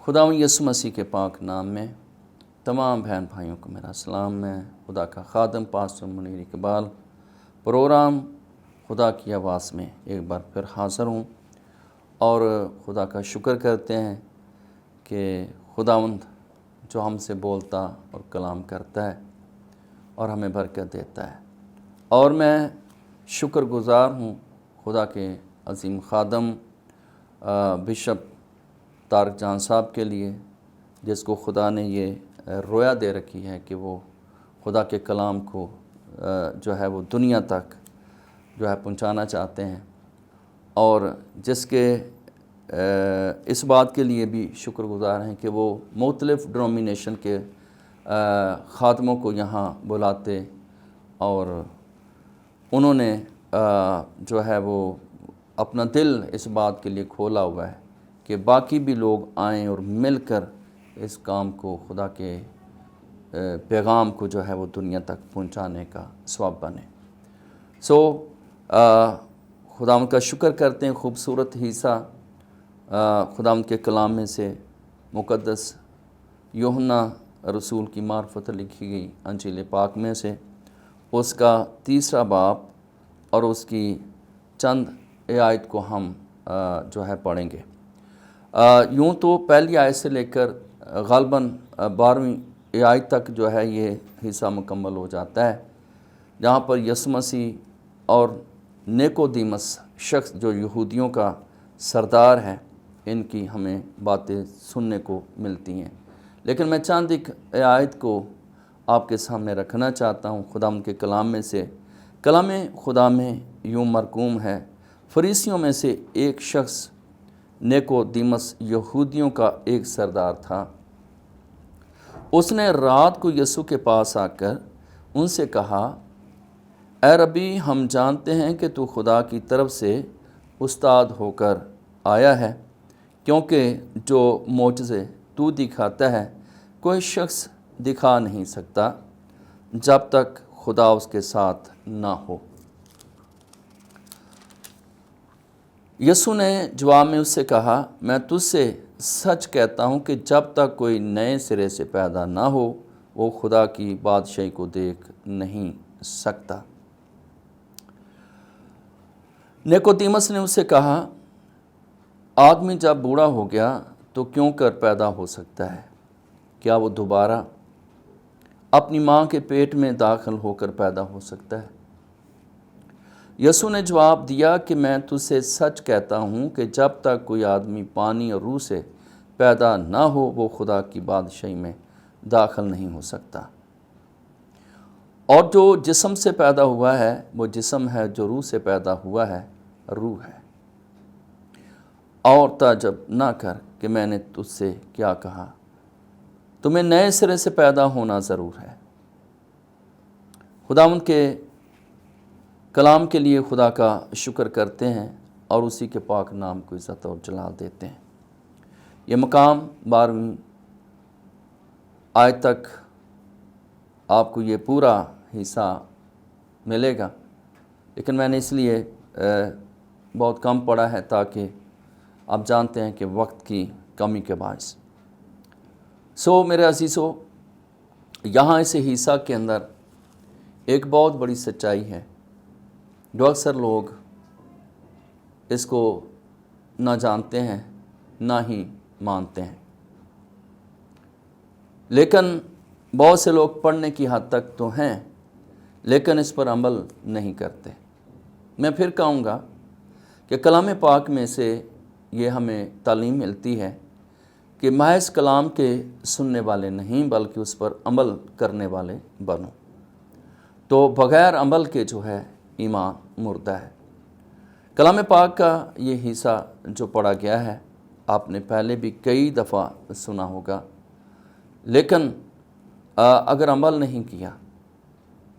خداوند یسوع مسیح کے پاک نام میں تمام بہن بھائیوں کو میرا سلام۔ میں خدا کا خادم پاسٹر منیر اقبال پروگرام خدا کی آواز میں ایک بار پھر حاضر ہوں اور خدا کا شکر کرتے ہیں کہ خداوند جو ہم سے بولتا اور کلام کرتا ہے اور ہمیں برکت دیتا ہے، اور میں شکر گزار ہوں خدا کے عظیم خادم بشپ طارق جان صاحب کے لیے، جس کو خدا نے یہ رویا دے رکھی ہے کہ وہ خدا کے کلام کو جو ہے وہ دنیا تک جو ہے پہنچانا چاہتے ہیں، اور جس کے اس بات کے لیے بھی شکر گزار ہیں کہ وہ مختلف ڈنومینیشن کے خادموں کو یہاں بلاتے، اور انہوں نے جو ہے وہ اپنا دل اس بات کے لیے کھولا ہوا ہے کہ باقی بھی لوگ آئیں اور مل کر اس کام کو، خدا کے پیغام کو جو ہے وہ دنیا تک پہنچانے کا سبب بنے۔ خداوند کا شکر کرتے ہیں۔ خوبصورت حصہ خداوند کے کلام میں سے مقدس یوحنا رسول کی معرفت لکھی گئی انجیل پاک میں سے اس کا 3 باب اور اس کی چند آیت کو ہم جو ہے پڑھیں گے۔ یوں تو پہلی آیت سے لے کر غالباً 12ویں آیت تک جو ہے یہ حصہ مکمل ہو جاتا ہے، جہاں پر یسوع مسیح اور نیکودیمس شخص جو یہودیوں کا سردار ہے، ان کی ہمیں باتیں سننے کو ملتی ہیں۔ لیکن میں چند ایک آیت کو آپ کے سامنے رکھنا چاہتا ہوں خداوند کے کلام میں سے۔ کلام خدا میں یوں مرقوم ہے، فریسیوں میں سے ایک شخص نیکودیمس یہودیوں کا ایک سردار تھا۔ اس نے رات کو یسوع کے پاس آ کر ان سے کہا، اے ربی، ہم جانتے ہیں کہ تو خدا کی طرف سے استاد ہو کر آیا ہے، کیونکہ جو معجزے تو دکھاتا ہے کوئی شخص دکھا نہیں سکتا جب تک خدا اس کے ساتھ نہ ہو۔ یسوع نے جواب میں اس سے کہا، میں تجھ سے سچ کہتا ہوں کہ جب تک کوئی نئے سرے سے پیدا نہ ہو وہ خدا کی بادشاہی کو دیکھ نہیں سکتا۔ نیکودیمس نے اس سے کہا، آدمی جب بوڑھا ہو گیا تو کیوں کر پیدا ہو سکتا ہے؟ کیا وہ دوبارہ اپنی ماں کے پیٹ میں داخل ہو کر پیدا ہو سکتا ہے؟ یسوع نے جواب دیا کہ میں تجھ سے سچ کہتا ہوں کہ جب تک کوئی آدمی پانی اور روح سے پیدا نہ ہو وہ خدا کی بادشاہی میں داخل نہیں ہو سکتا۔ اور جو جسم سے پیدا ہوا ہے وہ جسم ہے، جو روح سے پیدا ہوا ہے روح ہے۔ اور تعجب نہ کر کہ میں نے تجھ سے کیا کہا، تمہیں نئے سرے سے پیدا ہونا ضرور ہے۔ خداوند کے کلام کے لیے خدا کا شکر کرتے ہیں اور اسی کے پاک نام کو عزت اور جلال دیتے ہیں۔ یہ مقام 12ویں آیت تک آپ کو یہ پورا حصہ ملے گا، لیکن میں نے اس لیے بہت کم پڑھا ہے تاکہ آپ جانتے ہیں کہ وقت کی کمی کے باعث۔ میرے عزیزو، یہاں اس حصہ کے اندر ایک بہت بڑی سچائی ہے جو اکثر لوگ اس کو نہ جانتے ہیں نہ ہی مانتے ہیں، لیکن بہت سے لوگ پڑھنے کی حد تک تو ہیں لیکن اس پر عمل نہیں کرتے۔ میں پھر کہوں گا کہ کلام پاک میں سے یہ ہمیں تعلیم ملتی ہے کہ محض کلام کے سننے والے نہیں بلکہ اس پر عمل کرنے والے بنو۔ تو بغیر عمل کے جو ہے ایمان مردہ ہے۔ کلام پاک کا یہ حصہ جو پڑھا گیا ہے آپ نے پہلے بھی کئی دفعہ سنا ہوگا، لیکن اگر عمل نہیں کیا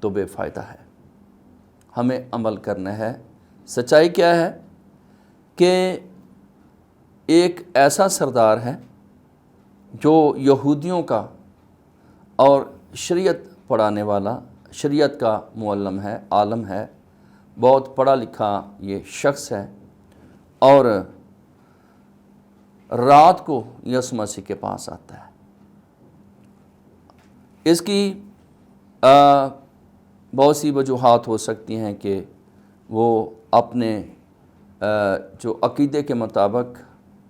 تو بے فائدہ ہے۔ ہمیں عمل کرنا ہے۔ سچائی کیا ہے کہ ایک ایسا سردار ہے جو یہودیوں کا اور شریعت پڑھانے والا، شریعت کا معلم ہے، عالم ہے، بہت پڑھا لکھا یہ شخص ہے، اور رات کو یسوع مسیح کے پاس آتا ہے۔ اس کی بہت سی وجوہات ہو سکتی ہیں کہ وہ اپنے جو عقیدے کے مطابق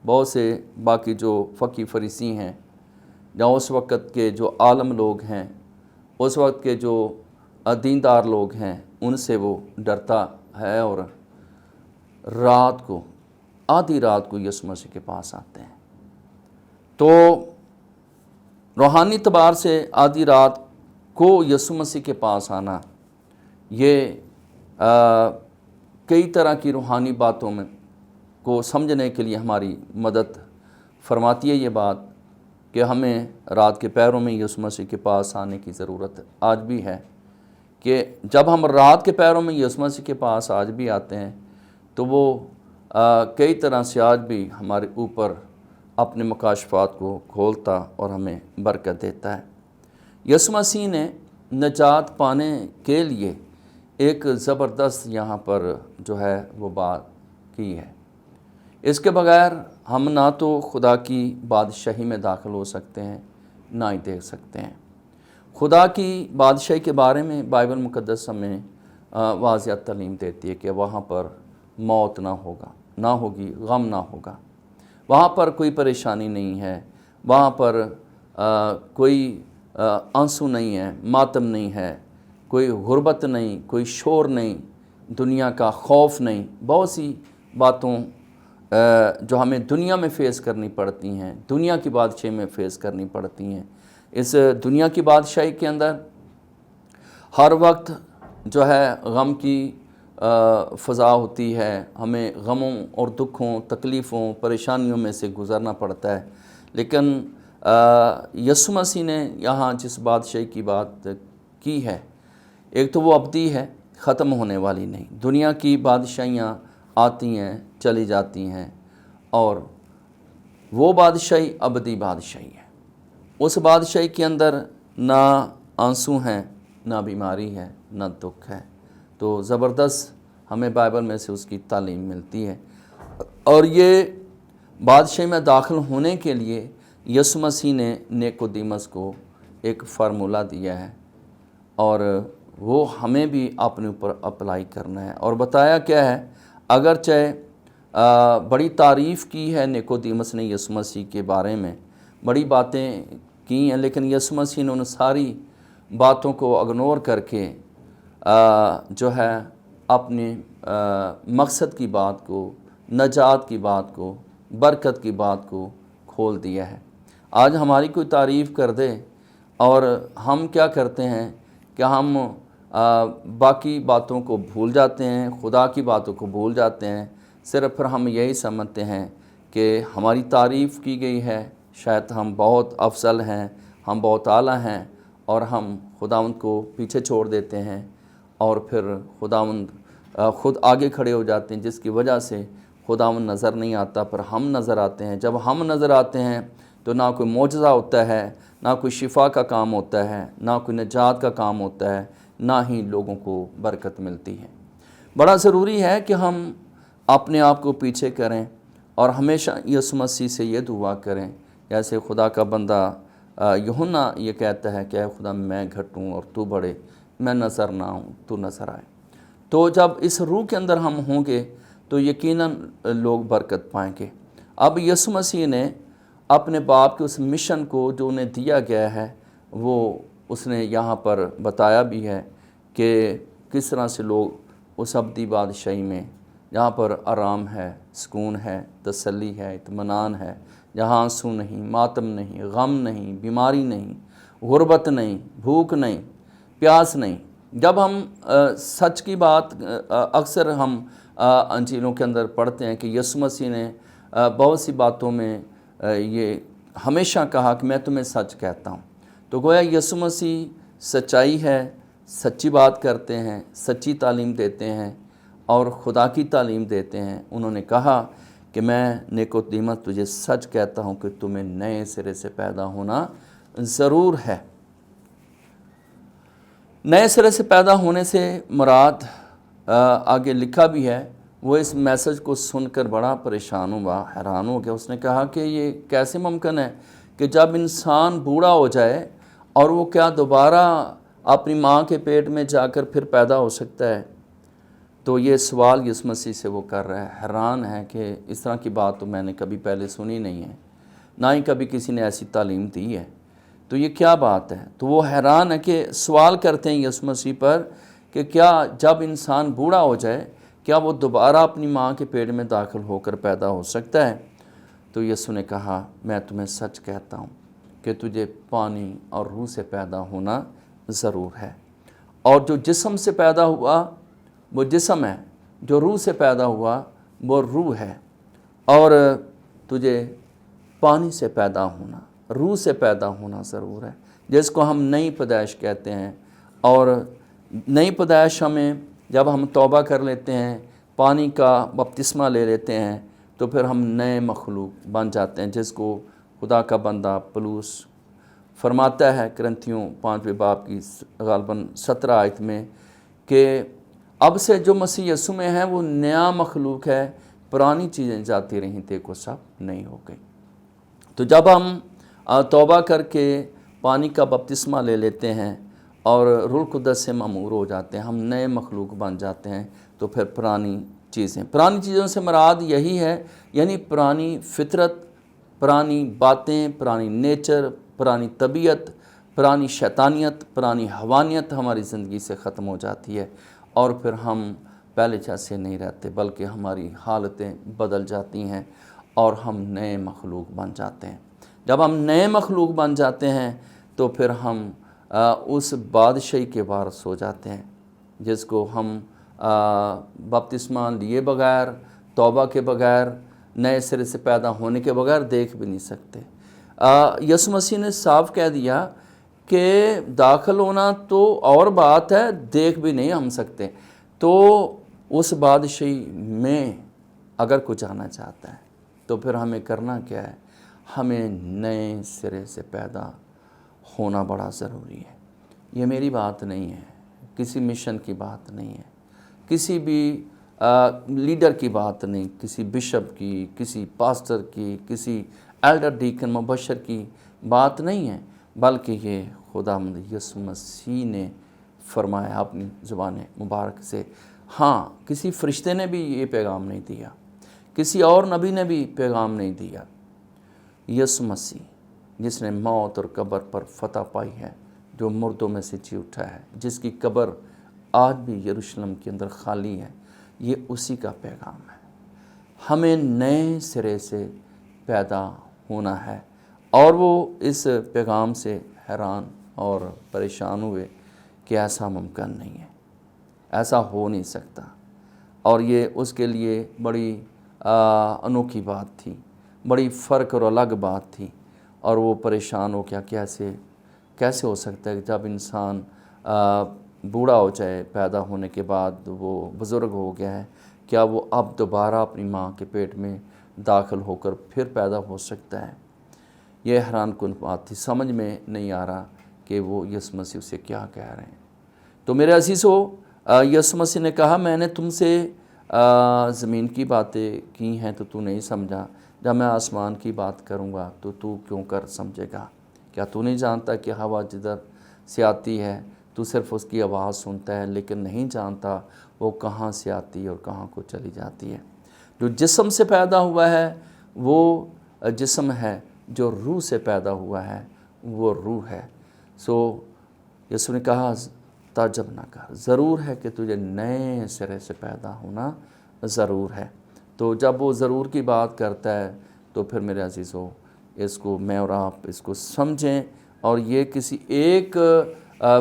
بہت سے باقی جو فقی فریسی ہیں یا اس وقت کے جو عالم لوگ ہیں، اس وقت کے جو دیندار لوگ ہیں، ان سے وہ ڈرتا ہے اور رات کو، آدھی رات کو یسوع مسیح کے پاس آتے ہیں۔ تو روحانی اعتبار سے آدھی رات کو یسوع مسیح کے پاس آنا، یہ کئی طرح کی روحانی باتوں میں کو سمجھنے کے لیے ہماری مدد فرماتی ہے۔ یہ بات کہ ہمیں رات کے پہروں میں یسوع مسیح کے پاس آنے کی ضرورت آج بھی ہے، کہ جب ہم رات کے پہروں میں یسوع مسیح کے پاس آج بھی آتے ہیں تو وہ کئی طرح سے آج بھی ہمارے اوپر اپنے مکاشفات کو کھولتا اور ہمیں برکت دیتا ہے۔ یسوع مسیح نے نجات پانے کے لیے ایک زبردست یہاں پر جو ہے وہ بات کی ہے۔ اس کے بغیر ہم نہ تو خدا کی بادشاہی میں داخل ہو سکتے ہیں، نہ ہی دیکھ سکتے ہیں۔ خدا کی بادشاہی کے بارے میں بائبل مقدس ہمیں واضح تعلیم دیتی ہے کہ وہاں پر موت نہ ہوگی، غم نہ ہوگا، وہاں پر کوئی پریشانی نہیں ہے، وہاں پر کوئی آنسو نہیں ہے، ماتم نہیں ہے، کوئی غربت نہیں، کوئی شور نہیں، دنیا کا خوف نہیں۔ بہت سی باتوں جو ہمیں دنیا میں فیس کرنی پڑتی ہیں، دنیا کی بادشاہی میں فیس کرنی پڑتی ہیں۔ اس دنیا کی بادشاہی کے اندر ہر وقت جو ہے غم کی فضا ہوتی ہے، ہمیں غموں اور دکھوں، تکلیفوں، پریشانیوں میں سے گزرنا پڑتا ہے۔ لیکن یسوع مسیح نے یہاں جس بادشاہی کی بات کی ہے، ایک تو وہ ابدی ہے، ختم ہونے والی نہیں۔ دنیا کی بادشاہیاں آتی ہیں، چلی جاتی ہیں، اور وہ بادشاہی ابدی بادشاہی ہے۔ اس بادشاہی کے اندر نہ آنسو ہیں، نہ بیماری ہے، نہ دکھ ہے۔ تو زبردست ہمیں بائبل میں سے اس کی تعلیم ملتی ہے، اور یہ بادشاہی میں داخل ہونے کے لیے یسوع مسیح نے نیکودیمس کو ایک فارمولہ دیا ہے، اور وہ ہمیں بھی اپنے اوپر اپلائی کرنا ہے۔ اور بتایا کیا ہے، اگرچہ بڑی تعریف کی ہے نیکودیمس نے یسوع مسیح کے بارے میں، بڑی باتیں کی ہیں، لیکن یسوع مسیح نے ان ساری باتوں کو اگنور کر کے جو ہے اپنے مقصد کی بات کو، نجات کی بات کو، برکت کی بات کو کھول دیا ہے۔ آج ہماری کوئی تعریف کر دے اور ہم کیا کرتے ہیں کہ ہم باقی باتوں کو بھول جاتے ہیں، خدا کی باتوں کو بھول جاتے ہیں، صرف پھر ہم یہی سمجھتے ہیں کہ ہماری تعریف کی گئی ہے، شاید ہم بہت افضل ہیں، ہم بہت اعلیٰ ہیں، اور ہم خداوند کو پیچھے چھوڑ دیتے ہیں، اور پھر خداوند خود آگے کھڑے ہو جاتے ہیں، جس کی وجہ سے خداوند نظر نہیں آتا، پر ہم نظر آتے ہیں۔ جب ہم نظر آتے ہیں تو نہ کوئی معجزہ ہوتا ہے، نہ کوئی شفا کا کام ہوتا ہے، نہ کوئی نجات کا کام ہوتا ہے، نہ ہی لوگوں کو برکت ملتی ہے۔ بڑا ضروری ہے کہ ہم اپنے آپ کو پیچھے کریں اور ہمیشہ یسوع مسیح سے یہ دعا کریں، جیسے خدا کا بندہ یوحنا یہ کہتا ہے کہ اے خدا میں گھٹوں اور تو بڑھے، میں نظر نہ آؤں تو نظر آئے۔ تو جب اس روح کے اندر ہم ہوں گے تو یقیناً لوگ برکت پائیں گے۔ اب یسوع مسیح نے اپنے باپ کے اس مشن کو جو انہیں دیا گیا ہے، وہ اس نے یہاں پر بتایا بھی ہے کہ کس طرح سے لوگ اس ابدی بادشاہی میں، جہاں پر آرام ہے، سکون ہے، تسلی ہے، اطمینان ہے، جہاں آنسو نہیں، ماتم نہیں، غم نہیں، بیماری نہیں، غربت نہیں، بھوک نہیں، پیاس نہیں۔ جب ہم سچ کی بات اکثر ہم انجیلوں کے اندر پڑھتے ہیں کہ یسوع مسیح نے بہت سی باتوں میں یہ ہمیشہ کہا کہ میں تمہیں سچ کہتا ہوں۔ تو گویا یسوع مسیح سچائی ہے، سچی بات کرتے ہیں، سچی تعلیم دیتے ہیں اور خدا کی تعلیم دیتے ہیں۔ انہوں نے کہا کہ میں نیکودیمس تجھے سچ کہتا ہوں کہ تمہیں نئے سرے سے پیدا ہونا ضرور ہے۔ نئے سرے سے پیدا ہونے سے مراد آگے لکھا بھی ہے وہ اس میسج کو سن کر بڑا پریشان ہوا، حیران ہو گیا۔ اس نے کہا کہ یہ کیسے ممکن ہے کہ جب انسان بوڑھا ہو جائے اور وہ کیا دوبارہ اپنی ماں کے پیٹ میں جا کر پھر پیدا ہو سکتا ہے؟ تو یہ سوال یسوع مسیح سے وہ کر رہا ہے، حیران ہے کہ اس طرح کی بات تو میں نے کبھی پہلے سنی نہیں ہے، نہ ہی کبھی کسی نے ایسی تعلیم دی ہے، تو یہ کیا بات ہے؟ تو وہ حیران ہے کہ سوال کرتے ہیں یسوع مسیح پر کہ کیا جب انسان بوڑھا ہو جائے کیا وہ دوبارہ اپنی ماں کے پیٹ میں داخل ہو کر پیدا ہو سکتا ہے؟ تو یسوع نے کہا، میں تمہیں سچ کہتا ہوں کہ تجھے پانی اور روح سے پیدا ہونا ضرور ہے، اور جو جسم سے پیدا ہوا وہ جسم ہے، جو روح سے پیدا ہوا وہ روح ہے، اور تجھے پانی سے پیدا ہونا، روح سے پیدا ہونا ضرور ہے، جس کو ہم نئی پیدائش کہتے ہیں۔ اور نئی پیدائش ہمیں جب ہم توبہ کر لیتے ہیں، پانی کا بپتسمہ لے لیتے ہیں، تو پھر ہم نئے مخلوق بن جاتے ہیں، جس کو خدا کا بندہ پولس فرماتا ہے کرنتھیوں 5 باب کی غالباً 17 آیت میں کہ اب سے جو مسیح یسوع میں ہے وہ نیا مخلوق ہے، پرانی چیزیں جاتی رہیں دیکھو سب نئی ہو گئی۔ تو جب ہم توبہ کر کے پانی کا بپتسمہ لے لیتے ہیں اور روح القدس سے معمور ہو جاتے ہیں، ہم نئے مخلوق بن جاتے ہیں، تو پھر پرانی چیزوں سے مراد یہی ہے، یعنی پرانی فطرت، پرانی باتیں، پرانی نیچر، پرانی طبیعت، پرانی شیطانیت، پرانی حوانیت ہماری زندگی سے ختم ہو جاتی ہے، اور پھر ہم پہلے جیسے نہیں رہتے، بلکہ ہماری حالتیں بدل جاتی ہیں اور ہم نئے مخلوق بن جاتے ہیں۔ جب ہم نئے مخلوق بن جاتے ہیں تو پھر ہم اس بادشاہی کے وارث ہو جاتے ہیں، جس کو ہم بپتسمہ لیے بغیر، توبہ کے بغیر، نئے سرے سے پیدا ہونے کے بغیر دیکھ بھی نہیں سکتے۔ یسوع مسیح نے صاف کہہ دیا کہ داخل ہونا تو اور بات ہے، دیکھ بھی نہیں ہم سکتے۔ تو اس بادشاہی میں اگر کوئی جانا چاہتا ہے تو پھر ہمیں کرنا کیا ہے؟ ہمیں نئے سرے سے پیدا ہونا بڑا ضروری ہے۔ یہ میری بات نہیں ہے، کسی مشن کی بات نہیں ہے، کسی بھی لیڈر کی بات نہیں، کسی بشپ کی، کسی پاسٹر کی، کسی ایلڈر ڈیکن مبشر کی بات نہیں ہے، بلکہ یہ خداوند یسوع مسیح نے فرمایا اپنی زبان مبارک سے۔ ہاں، کسی فرشتے نے بھی یہ پیغام نہیں دیا، کسی اور نبی نے بھی پیغام نہیں دیا۔ یسوع مسیح جس نے موت اور قبر پر فتح پائی ہے، جو مردوں میں سے جی اٹھا ہے، جس کی قبر آج بھی یروشلم کے اندر خالی ہے، یہ اسی کا پیغام ہے۔ ہمیں نئے سرے سے پیدا ہونا ہے، اور وہ اس پیغام سے حیران اور پریشان ہوئے کہ ایسا ممکن نہیں ہے، ایسا ہو نہیں سکتا، اور یہ اس کے لیے بڑی انوکھی بات تھی، بڑی فرق اور الگ بات تھی، اور وہ پریشان ہو گیا کیسے ہو سکتا ہے کہ جب انسان بوڑھا ہو جائے، پیدا ہونے کے بعد وہ بزرگ ہو گیا ہے، کیا وہ اب دوبارہ اپنی ماں کے پیٹ میں داخل ہو کر پھر پیدا ہو سکتا ہے؟ یہ حیران کن بات تھی، سمجھ میں نہیں آ رہا کہ وہ یسوع مسیح سے کیا کہہ رہے ہیں۔ تو میرے عزیزو، یسوع مسیح نے کہا، میں نے تم سے زمین کی باتیں کی ہیں تو نہیں سمجھا، جب میں آسمان کی بات کروں گا تو کیوں کر سمجھے گا؟ کیا تو نہیں جانتا کہ ہوا جدھر سے آتی ہے تو صرف اس کی آواز سنتا ہے، لیکن نہیں جانتا وہ کہاں سے آتی ہے اور کہاں کو چلی جاتی ہے؟ جو جسم سے پیدا ہوا ہے وہ جسم ہے، جو روح سے پیدا ہوا ہے وہ روح ہے۔ یسوع نے کہا، تعجب نہ کر، ضرور ہے کہ تجھے نئے سرے سے پیدا ہونا ضرور ہے۔ تو جب وہ ضرور کی بات کرتا ہے تو پھر میرے عزیزو، اس کو میں اور آپ اس کو سمجھیں، اور یہ کسی ایک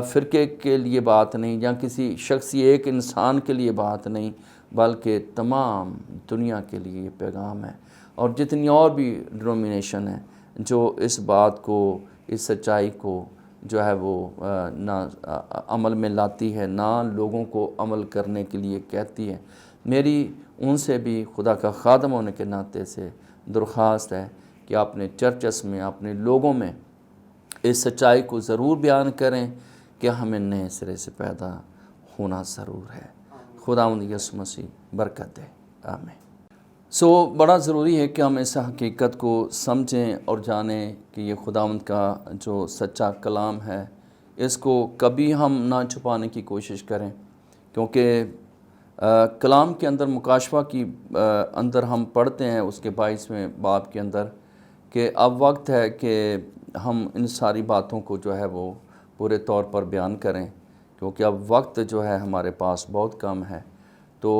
فرقے کے لیے بات نہیں، یا کسی شخصی ایک انسان کے لیے بات نہیں، بلکہ تمام دنیا کے لیے یہ پیغام ہے۔ اور جتنی اور بھی ڈینومینیشن ہیں جو اس بات کو، اس سچائی کو جو ہے وہ نہ عمل میں لاتی ہے، نہ لوگوں کو عمل کرنے کے لیے کہتی ہے، میری ان سے بھی خدا کا خادم ہونے کے ناطے سے درخواست ہے کہ اپنے چرچس میں، اپنے لوگوں میں اس سچائی کو ضرور بیان کریں کہ ہمیں نئے سرے سے پیدا ہونا ضرور ہے۔ خداوند یسوع مسیح برکت دے۔ آمین۔ بڑا ضروری ہے کہ ہم اس حقیقت کو سمجھیں اور جانیں کہ یہ خداوند کا جو سچا کلام ہے اس کو کبھی ہم نہ چھپانے کی کوشش کریں، کیونکہ کلام کے اندر مکاشفہ کی اندر ہم پڑھتے ہیں اس کے 22ویں باب کے اندر کہ اب وقت ہے کہ ہم ان ساری باتوں کو جو ہے وہ پورے طور پر بیان کریں، کیونکہ اب وقت جو ہے ہمارے پاس بہت کم ہے۔ تو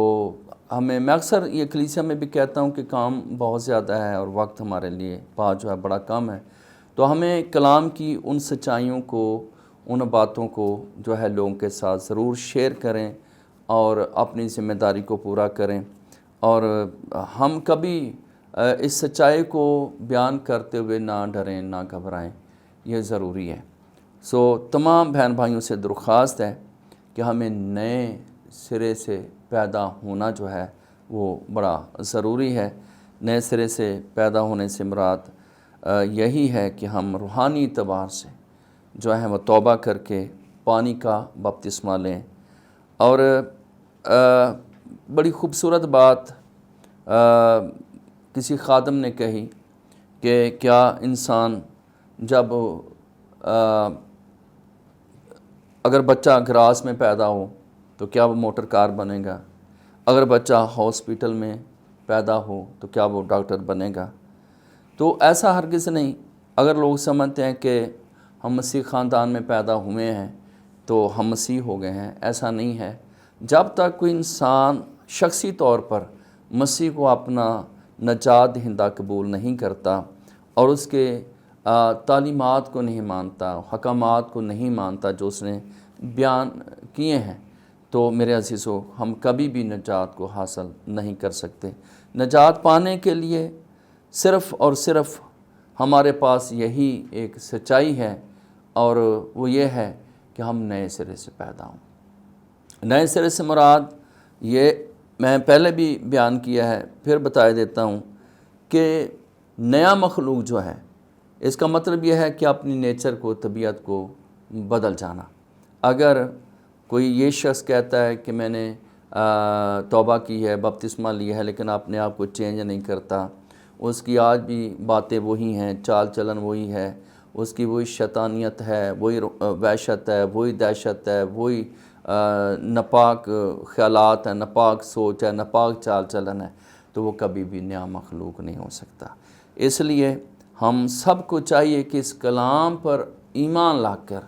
میں اکثر یہ کلیسیا میں بھی کہتا ہوں کہ کام بہت زیادہ ہے اور وقت ہمارے لیے پاس جو ہے بڑا کم ہے، تو ہمیں کلام کی ان سچائیوں کو، ان باتوں کو جو ہے لوگوں کے ساتھ ضرور شیئر کریں اور اپنی ذمہ داری کو پورا کریں، اور ہم کبھی اس سچائی کو بیان کرتے ہوئے نہ ڈریں نہ گھبرائیں، یہ ضروری ہے۔ تمام بہن بھائیوں سے درخواست ہے کہ ہمیں نئے سرے سے پیدا ہونا جو ہے وہ بڑا ضروری ہے۔ نئے سرے سے پیدا ہونے سے مراد یہی ہے کہ ہم روحانی اعتبار سے جو ہے وہ توبہ کر کے پانی کا بپتسمہ لیں۔ اور بڑی خوبصورت بات کسی خادم نے کہی کہ کیا انسان جب اگر بچہ گراس میں پیدا ہو تو کیا وہ موٹر کار بنے گا؟ اگر بچہ ہاسپٹل میں پیدا ہو تو کیا وہ ڈاکٹر بنے گا؟ تو ایسا ہرگز نہیں۔ اگر لوگ سمجھتے ہیں کہ ہم مسیح خاندان میں پیدا ہوئے ہیں تو ہم مسیح ہو گئے ہیں، ایسا نہیں ہے۔ جب تک کوئی انسان شخصی طور پر مسیح کو اپنا نجات دہندہ قبول نہیں کرتا اور اس کے تعلیمات کو نہیں مانتا، حکامات کو نہیں مانتا جو اس نے بیان کیے ہیں، تو میرے عزیزو ہم کبھی بھی نجات کو حاصل نہیں کر سکتے۔ نجات پانے کے لیے صرف اور صرف ہمارے پاس یہی ایک سچائی ہے، اور وہ یہ ہے کہ ہم نئے سرے سے پیدا ہوں۔ نئے سرے سے مراد یہ میں پہلے بھی بیان کیا ہے، پھر بتا دیتا ہوں کہ نیا مخلوق جو ہے اس کا مطلب یہ ہے کہ اپنی نیچر کو، طبیعت کو بدل جانا۔ اگر کوئی یہ شخص کہتا ہے کہ میں نے توبہ کی ہے، بپتسمہ لیا ہے، لیکن اپنے آپ کو چینج نہیں کرتا، اس کی آج بھی باتیں وہی ہیں، چال چلن وہی ہے، اس کی وہی شیطانیت ہے، وہی وحشت ہے، وہی دہشت ہے، وہی ناپاک خیالات ہیں، ناپاک سوچ ہے، ناپاک چال چلن ہے، تو وہ کبھی بھی نیا مخلوق نہیں ہو سکتا۔ اس لیے ہم سب کو چاہیے کہ اس کلام پر ایمان لا کر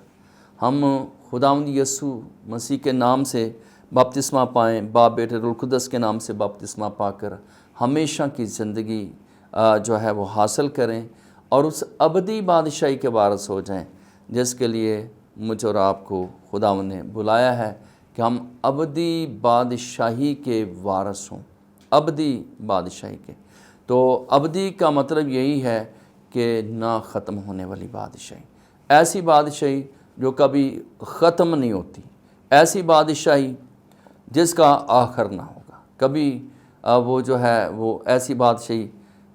ہم خداوند یسوع مسیح کے نام سے بپتسمہ پائیں، باپ بیٹے روح القدس کے نام سے بپتسمہ پا کر ہمیشہ کی زندگی جو ہے وہ حاصل کریں اور اس ابدی بادشاہی کے وارث ہو جائیں جس کے لیے مجھ اور آپ کو خداوند نے بلایا ہے کہ ہم ابدی بادشاہی کے وارث ہوں، ابدی بادشاہی کے۔ تو ابدی کا مطلب یہی ہے کہ نہ ختم ہونے والی بادشاہی، ایسی بادشاہی جو کبھی ختم نہیں ہوتی، ایسی بادشاہی جس کا آخر نہ ہوگا کبھی۔ وہ جو ہے وہ ایسی بادشاہی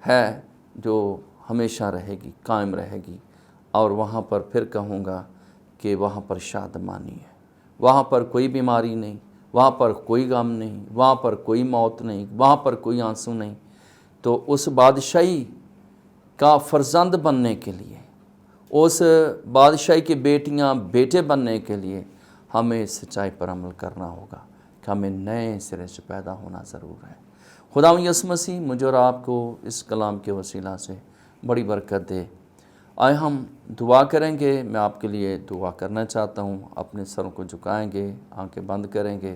ہے جو ہمیشہ رہے گی، قائم رہے گی، اور وہاں پر پھر کہوں گا کہ وہاں پر شادمانی ہے، وہاں پر کوئی بیماری نہیں، وہاں پر کوئی غم نہیں، وہاں پر کوئی موت نہیں، وہاں پر کوئی آنسو نہیں۔ تو اس بادشاہی کا فرزند بننے کے لیے، اس بادشاہی کی بیٹیاں بیٹے بننے کے لیے ہمیں سچائی پر عمل کرنا ہوگا کہ ہمیں نئے سرے سے پیدا ہونا ضرور ہے۔ خداوند یسوع مسیح مجھے اور آپ کو اس کلام کے وسیلہ سے بڑی برکت دے۔ آئے ہم دعا کریں گے۔ میں آپ کے لیے دعا کرنا چاہتا ہوں۔ اپنے سروں کو جھکائیں گے، آنکھیں بند کریں گے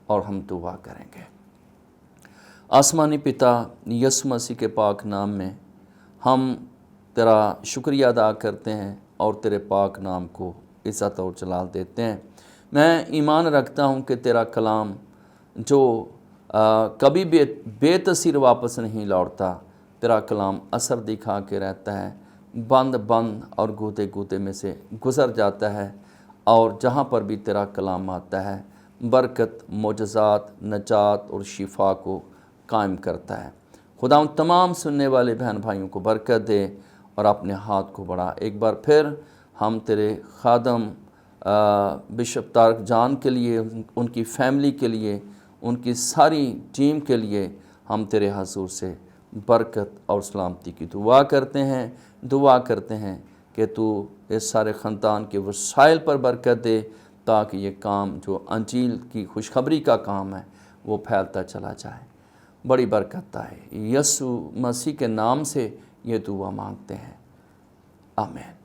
اور ہم دعا کریں گے۔ آسمانی پتا، یسوع مسیح کے پاک نام میں ہم تیرا شکریہ ادا کرتے ہیں اور تیرے پاک نام کو عزت اور جلال دیتے ہیں۔ میں ایمان رکھتا ہوں کہ تیرا کلام جو کبھی بھی بے تاثیر واپس نہیں لوٹتا، تیرا کلام اثر دکھا کے رہتا ہے، بند اور گوتے گوتے میں سے گزر جاتا ہے، اور جہاں پر بھی تیرا کلام آتا ہے برکت، معجزات، نجات اور شفا کو قائم کرتا ہے۔ خدا ان تمام سننے والے بہن بھائیوں کو برکت دے اور اپنے ہاتھ کو بڑھا۔ ایک بار پھر ہم تیرے خادم بشپ طارق جان کے لیے، ان کی فیملی کے لیے، ان کی ساری ٹیم کے لیے ہم تیرے حضور سے برکت اور سلامتی کی دعا کرتے ہیں کہ تو اس سارے خاندان کے وسائل پر برکت دے، تاکہ یہ کام جو انجیل کی خوشخبری کا کام ہے وہ پھیلتا چلا جائے، بڑی برکت آئے۔ یسوع مسیح کے نام سے یہ دعا مانگتے ہیں، آمین۔